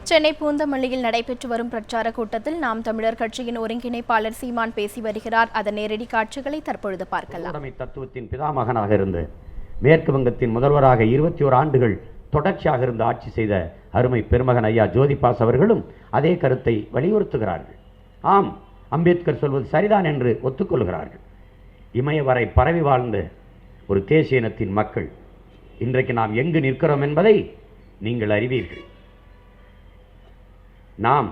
சென்னை பூந்தமல்லியில் நடைபெற்று வரும் பிரச்சார கூட்டத்தில் நாம் தமிழர் கட்சியின் ஒருங்கிணைப்பாளர் சீமான் பேசி வருகிறார். அதன் நேரடி காட்சிகளை தற்பொழுது பார்க்கலாம். தத்துவத்தின் பிதாமகனாக இருந்து மேற்கு வங்கத்தின் முதல்வராக 21 ஆண்டுகள் தொடர்ச்சியாக இருந்து ஆட்சி செய்த அருமை பெருமகன் ஐயா ஜோதிபாஸ் அவர்களும் அதே கருத்தை வலியுறுத்துகிறார்கள். ஆம், அம்பேத்கர் சொல்வது சரிதான் என்று ஒத்துக்கொள்கிறார்கள். இமயவரை பரவி வாழ்ந்த ஒரு தேசிய இனத்தின் மக்கள் இன்றைக்கு நாம் எங்கு நிற்கிறோம் என்பதை நீங்கள் அறிவீர்கள். நாம்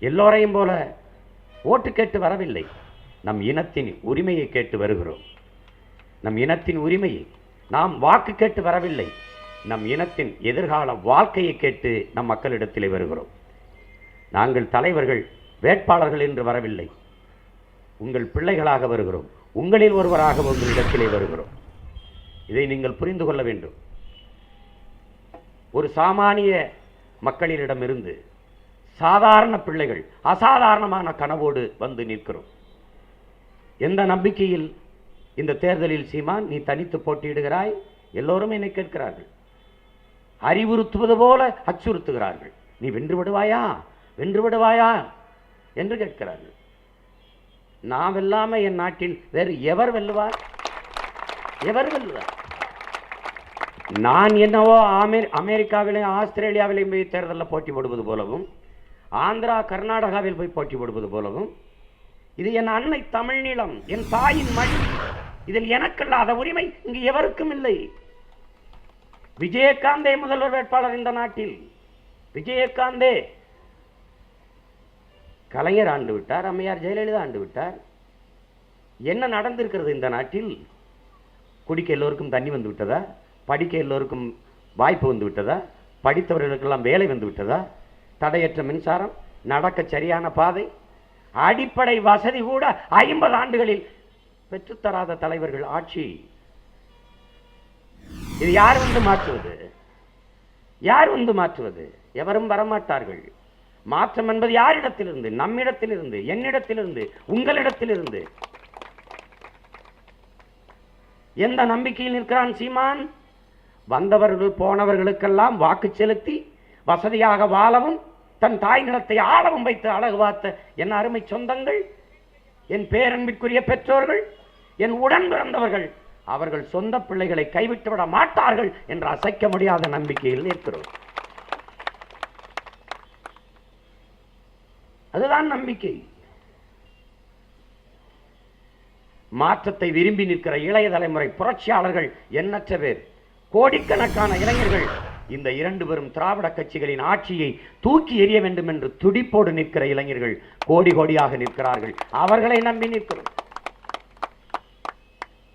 எல்லோரையும் போல ஓட்டு கேட்டு வரவில்லை. நம் இனத்தின் உரிமையை கேட்டு வருகிறோம். நம் இனத்தின் உரிமையை நாம் வாக்கு கேட்டு வரவில்லை. நம் இனத்தின் எதிர்கால வாழ்க்கையை கேட்டு நம் மக்களிடத்திலே வருகிறோம். நாங்கள் தலைவர்கள் வேட்பாளர்கள் என்று வரவில்லை. உங்கள் பிள்ளைகளாக வருகிறோம். உங்களில் ஒருவராக உங்களிடத்திலே வருகிறோம். இதை நீங்கள் புரிந்து கொள்ள வேண்டும். ஒரு சாமானிய மக்களிடமிருந்து சாதாரண பிள்ளைகள் அசாதாரணமான கனவோடு வந்து நிற்கிறோம். எந்த நம்பிக்கையில் இந்த தேர்தலில் சீமான் நீ தனித்து போட்டியிடுகிறாய்? எல்லோரும் என்னை கேட்கிறார்கள். அறிவுறுத்துவது போல அச்சுறுத்துகிறார்கள். நீ வென்று விடுவாயா, வென்று விடுவாயா என்று கேட்கிறார்கள். நான் வெல்லாம என் நாட்டில் வேறு எவர் வெல்லுவார்? எவர் வெல்லுவார்? நான் என்னவோ அமெரிக்காவிலையும் ஆஸ்திரேலியாவிலையும் போய் தேர்தலில் போட்டி போடுவது போலவும், ஆந்திரா கர்நாடகாவில் போய் போட்டி போடுவது போலவும், இது என் அன்னை தமிழ் நிலம், என் தாயின் மொழி, இதில் எனக்கல்லாத உரிமை இங்கு எவருக்கும் இல்லை. விஜயகாந்தே முதல்வர் வேட்பாளர் இந்த நாட்டில். விஜயகாந்தே. கலைஞர் ஆண்டு விட்டார், அம்மையார் ஜெயலலிதா ஆண்டு விட்டார். என்ன நடந்திருக்கிறது இந்த நாட்டில்? குடிக்க எல்லோருக்கும் தண்ணி வந்து விட்டதா? படிக்க எல்லோருக்கும் வாய்ப்பு வந்து விட்டதா? படித்தவர்களுக்கெல்லாம் வேலை வந்து விட்டதா? தடையற்ற மின்சாரம், நடக்க சரியான பாதை, அடிப்படை வசதி கூட 50 ஆண்டுகளில் பெற்றுத்தராத தலைவர்கள் ஆட்சி. இது யார் வந்து மாற்றுவது? யார் வந்து மாற்றுவது? எவரும் வரமாட்டார்கள். மாற்றம் என்பது யாரிடத்திலிருந்து? நம்மிடத்திலிருந்து, என்னிடத்திலிருந்து, உங்களிடத்திலிருந்து. எந்த நம்பிக்கையில் நிற்கிறான் சீமான்? வந்தவர்கள் போனவர்களுக்கெல்லாம் வாக்கு செலுத்தி வசதியாக வாழவும் தன் தாய் நிலத்தை ஆளவும் வைத்து அழகு பார்த்த என் அருமை சொந்தங்கள், என் பேரன்பிற்குரிய பெற்றோர்கள், என் உடன் பிறந்தவர்கள், அவர்கள் சொந்த பிள்ளைகளை கைவிட்டு விட மாட்டார்கள் என்ற அசைக்க முடியாத நம்பிக்கையில் நிற்கிறோம். அதுதான் நம்பிக்கை. மாற்றத்தை விரும்பி நிற்கிற இளைய தலைமுறை புரட்சியாளர்கள் எண்ணற்ற பேர், கோடிக்கணக்கான இளைஞர்கள் இந்த 2 பெரும் திராவிட கட்சிகளின் ஆட்சியை தூக்கி எறிய வேண்டும் என்று துடிப்போடு நிற்கிற இளைஞர்கள் கோடி கோடியாக நிற்கிறார்கள். அவர்களை நம்பி நிற்கிறோம்.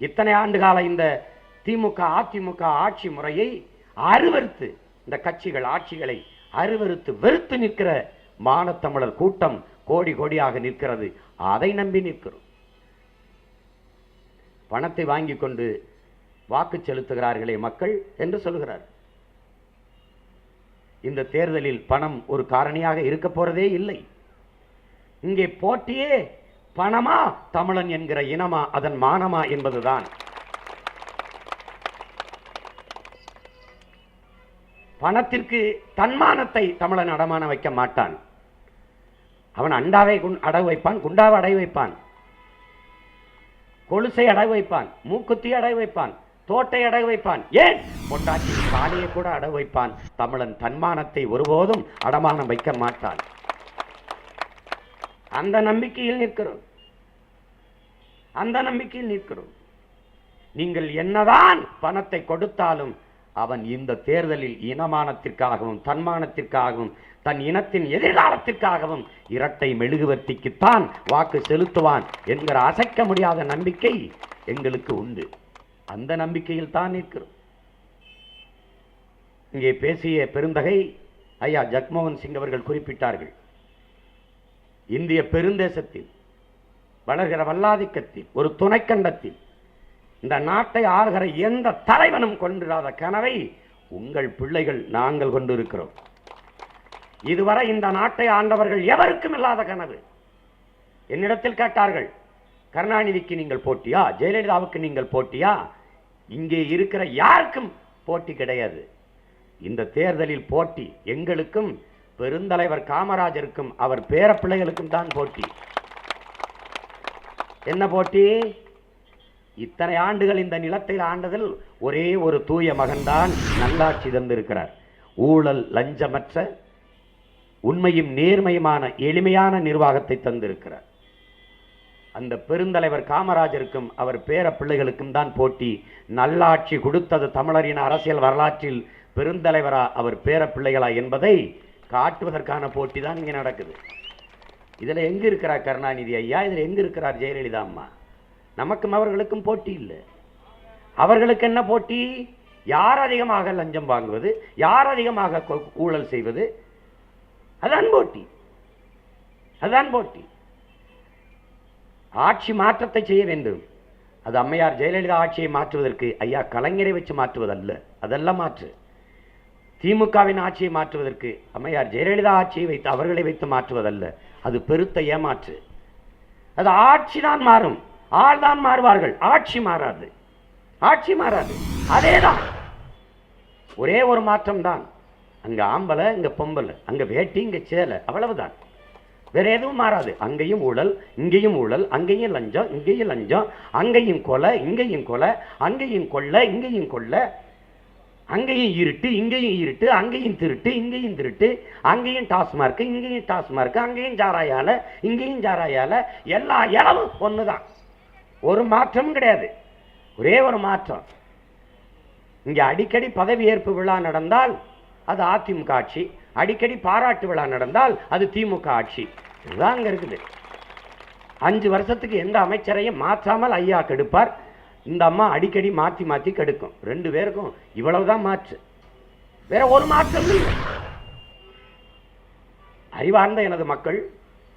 இத்தனை ஆண்டுகால இந்த திமுக அதிமுக ஆட்சி முறையை அருவருத்து, இந்த கட்சிகள் ஆட்சிகளை அருவருத்து வெறுத்து நிற்கிற மானத்தமிழர் கூட்டம் கோடி கோடியாக நிற்கிறது. அதை நம்பி நிற்கிறோம். பணத்தை வாங்கி கொண்டு வாக்கு செலுத்துகிறார்களே மக்கள் என்று சொல்கிறார். இந்த தேர்தலில் பணம் ஒரு காரணியாக இருக்க போறதே இல்லை. இங்கே போட்டியே பணமா, தமிழன் என்கிற இனமா, அதன் மானமா என்பதுதான். பணத்திற்கு தன்மானத்தை தமிழன் அடமான வைக்க மாட்டான். அவன் அண்டாவை அடகு வைப்பான், குண்டாவை அடகு வைப்பான், கொலுசை அடகு வைப்பான், மூக்குத்தி அடகு வைப்பான், தோட்டை அடகு வைப்பான், ஏன் பொட்டாட்சி காலையை கூட அடகு வைப்பான். தமிழன் தன்மானத்தை ஒருபோதும் அடமானம் வைக்க மாட்டான். அந்த நம்பிக்கையில் நிற்கிறோம். அந்த நம்பிக்கையில் நிற்கிறோம். நீங்கள் என்னதான் பணத்தை கொடுத்தாலும் அவன் இந்த தேர்தலில் இனமானத்திற்காகவும் தன்மானத்திற்காகவும் தன் இனத்தின் எதிர்காலத்திற்காகவும் இரட்டை மெழுகுவர்த்திக்குத்தான் வாக்கு செலுத்துவான் என்கிற அசைக்க முடியாத நம்பிக்கை எங்களுக்கு உண்டு. அந்த நம்பிக்கையில் தான் நிற்கிறோம். இங்கே பேசிய பெருந்தகை ஐயா ஜக்மோகன் சிங் அவர்கள் குறிப்பிட்டார்கள். இந்திய பெருந்தேசத்தில் வளர்கிற வல்லாதிக்கத்தில் ஒரு துணைக்கண்டத்தில் இந்த நாட்டை ஆள்கிற எந்த தலைவனும் கொண்டிராத கனவை உங்கள் பிள்ளைகள் நாங்கள் கொண்டிருக்கிறோம். இதுவரை இந்த நாட்டை ஆண்டவர்கள் எவருக்கும் இல்லாத கனவு. என்னிடத்தில் கேட்டார்கள், கருணாநிதிக்கு நீங்கள் போட்டியா, ஜெயலலிதாவுக்கு நீங்கள் போட்டியா? இங்கே இருக்கிற யாருக்கும் போட்டி கிடையாது. இந்த தேர்தலில் போட்டி எங்களுக்கும் பெருந்தலைவர் காமராஜருக்கும் அவர் பேரப்பிள்ளைகளுக்கும் தான் போட்டி. என்ன போட்டி? இத்தனை ஆண்டுகள் இந்த நிலத்தில் ஆண்டதில் ஒரே ஒரு தூய மகன்தான் நல்லாட்சி தந்திருக்கிறார். ஊழல் லஞ்சமற்ற உண்மையும் நேர்மையுமான எளிமையான நிர்வாகத்தை தந்திருக்கிறார். அந்த பெருந்தலைவர் காமராஜருக்கும் அவர் பேர பிள்ளைகளுக்கும் தான் போட்டி. நல்லாட்சி கொடுத்தது தமிழரின் அரசியல் வரலாற்றில் பெருந்தலைவரா அவர் பேர பிள்ளைகளா என்பதை காட்டுவதற்கான போட்டி தான் இங்கே நடக்குது. இதில் எங்க இருக்கிறார் கருணாநிதி ஐயா? இதில் எங்க இருக்கிறார் ஜெயலலிதா அம்மா? நமக்கும் அவர்களுக்கும் போட்டி இல்லை. அவர்களுக்கு என்ன போட்டி? யார் அதிகமாக லஞ்சம் வாங்குவது, யார் அதிகமாக ஊழல் செய்வது, அதான் போட்டி. அதுதான் போட்டி. ஆட்சி மாற்றத்தை செய்ய வேண்டும். அது அம்மையார் ஜெயலலிதா ஆட்சியை மாற்றுவதற்கு ஐயா கலைஞரை வச்சு மாற்றுவதல்ல, அதெல்லாம் மாற்று. திமுகவின் ஆட்சியை மாற்றுவதற்கு அம்மையார் ஜெயலலிதா ஆட்சியை வைத்து அவர்களை வைத்து மாற்றுவதல்ல, அது பெருத்த ஏமாற்று. அது ஆட்சி தான் மாறும், ஆள் தான் மாறுவார்கள், ஆட்சி மாறாது. ஆட்சி மாறாது. அதேதான், ஒரே ஒரு மாற்றம் தான். அங்க ஆம்பளை, இங்க பொம்பளை, அங்க வேட்டி, இங்க சேலை, அவ்வளவுதான். வேற எதுவும் மாறாது. அங்கேயும் ஊழல், இங்கேயும் ஊழல், அங்கேயும் லஞ்சம், இங்கேயும் லஞ்சம், அங்கேயும் கொலை, இங்கேயும் கொலை, அங்கேயும் கொள்ளை, இங்கேயும் கொள்ளை, அங்கேயும் இருட்டு, இங்கேயும் இருட்டு, அங்கேயும் திருட்டு, இங்கேயும் திருட்டு, அங்கேயும் டாஸ்மார்க், இங்கேயும் டாஸ்மார்க், அங்கேயும் சாராயால, இங்கேயும் சாராயால, எல்லா இடமும் ஒண்ணுதான். ஒரு மாற்றம் கிடையாது. ஒரே ஒரு மாற்றம். இங்க அடிக்கடி பதவியேற்பு விழா நடந்தால் அது அதிமுக ஆட்சி, அடிக்கடி பாராட்டு விழா நடந்தால் அது திமுக ஆட்சி. இதுதான் அங்க இருக்குது. 5 வருஷத்துக்கு எந்த அமைச்சரையும் மாற்றாமல் ஐயா கெடுப்பார். இந்த அம்மா அடிக்கடி மாற்றி மாற்றி கெடுக்கும். 2 பேருக்கும் இவ்வளவுதான் மாற்று, வேற ஒரு மாற்றம் இல்லை. அறிவார்ந்த எனது மக்கள்,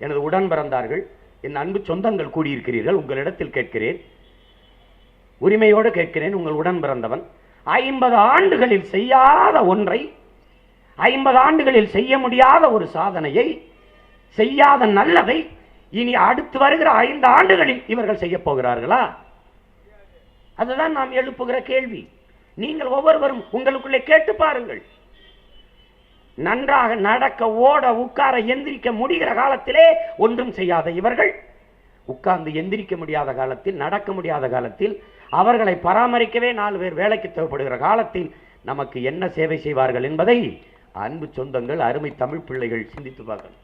எனது உடன் பிறந்தார்கள், என் அன்பு சொந்தங்கள் கூடியிருக்கிறீர்கள். உங்களிடத்தில் கேட்கிறேன், உரிமையோடு கேட்கிறேன். உங்கள் உடன் பிறந்தவன் 50 ஆண்டுகளில் செய்யாத ஒன்றை, 50 ஆண்டுகளில் செய்ய முடியாத ஒரு சாதனையை, செய்யாத நல்லதை இனி அடுத்து வருகிற 5 ஆண்டுகளில் இவர்கள் செய்ய போகிறார்களா? அதுதான் நாம் எழுப்புகிற கேள்வி. நீங்கள் ஒவ்வொருவரும் உங்களுக்குள்ளே கேட்டு பாருங்கள். நன்றாக நடக்க, ஓட, உட்கார, எந்திரிக்க முடிகிற காலத்திலே ஒன்றும் செய்யாத இவர்கள், உட்கார்ந்து எந்திரிக்க முடியாத காலத்தில், நடக்க முடியாத காலத்தில், அவர்களை பராமரிக்கவே 4 பேர் வேலைக்கு தேவைப்படுகிற காலத்தில் நமக்கு என்ன சேவை செய்வார்கள் என்பதை அன்பு சொந்தங்கள், அருமை தமிழ் பிள்ளைகள் சிந்தித்து பார்க்கணும்.